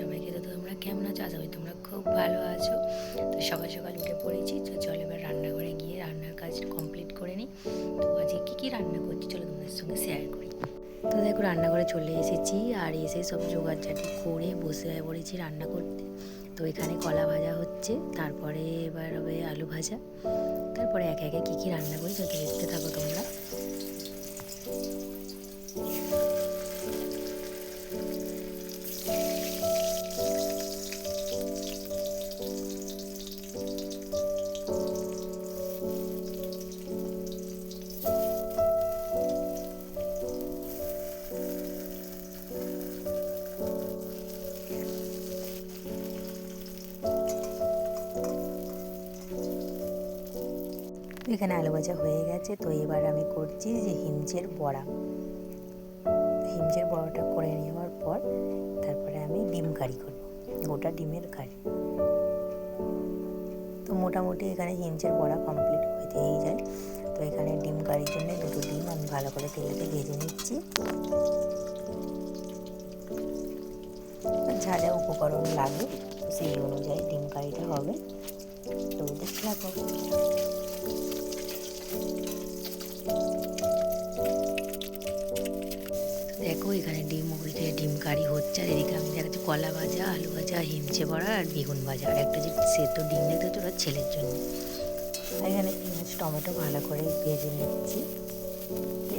সবাইকে। তো তোমরা কেমন আছো? আশা করি তোমরা খুব ভালো আছো। তো সকাল সকাল উঠে পড়েছি, তো চলো এবার রান্নাঘরে গিয়ে রান্নার কাজ কমপ্লিট করে নিই। তো আজকে কী রান্না করছি চলো তোমাদের সঙ্গে শেয়ার করি। তো দেখো রান্নাঘরে চলে এসেছি, আর এসে সব জোগাড়জাটি করে বসে হয়ে পড়েছি রান্না করতে। তো এখানে কলা ভাজা হচ্ছে, তারপরে এবার হবে আলু ভাজা, তারপরে একে একে কী রান্না করি যত দেখতে থাকো তোমরা। এখানে আলু ভাজা হয়ে গেছে। তো এবার আমি করছি যে হিমচের বড়া। হিমচের বড়াটা করে নেওয়ার পর তারপরে আমি ডিম কারি করব, গোটা ডিমের কারি। তো মোটামুটি এখানে হিমচের বড়া কমপ্লিট হয়েই যায়। তো এখানে ডিম কারির জন্য দুটো ডিম আমি ভালো করে তেলেতে ভেজে নিচ্ছি। যা যা উপকরণ লাগে সেই অনুযায়ী ডিম কারিটা হবে। তো দেখতে থাকো। দেখো এখানে ডিম কারি হচ্ছে, আর এদিকে আমি দেখাচ্ছি কলা ভাজা, আলু ভাজা, হিমচে বড়া আর বেগুন ভাজা, আর একটা যে সেদ্ধ ডিম দেখতে হচ্ছে ওটা ছেলের জন্য। আর এখানে পেঁয়াজ টমেটো ভালো করে ভেজে নিচ্ছি।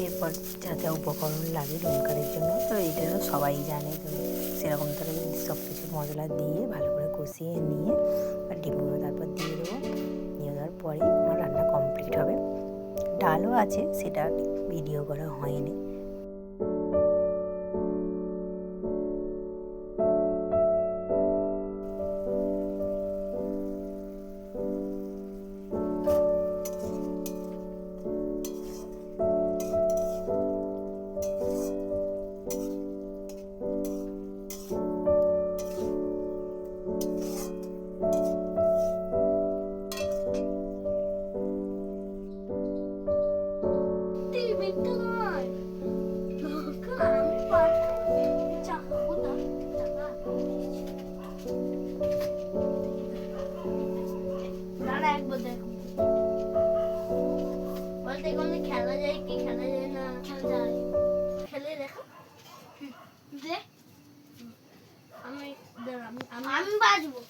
এরপর যা যা উপকরণ লাগে ডিম কারির জন্য তো এটা তো সবাই জানে। তো সেরকম করে সব কিছু মশলা দিয়ে ভালো করে কষিয়ে নিয়ে আর ডিমগুলো তারপর দিয়ে দেবো। দিয়ে দেওয়ার পরেই আমার রান্না কমপ্লিট হবে। ডালও আছে, সেটা ভিডিও করা হয়নি। খেলা যায় কি খেলা যায় না? খেলা যায়, খেলে দেখো। আমি বাজবো।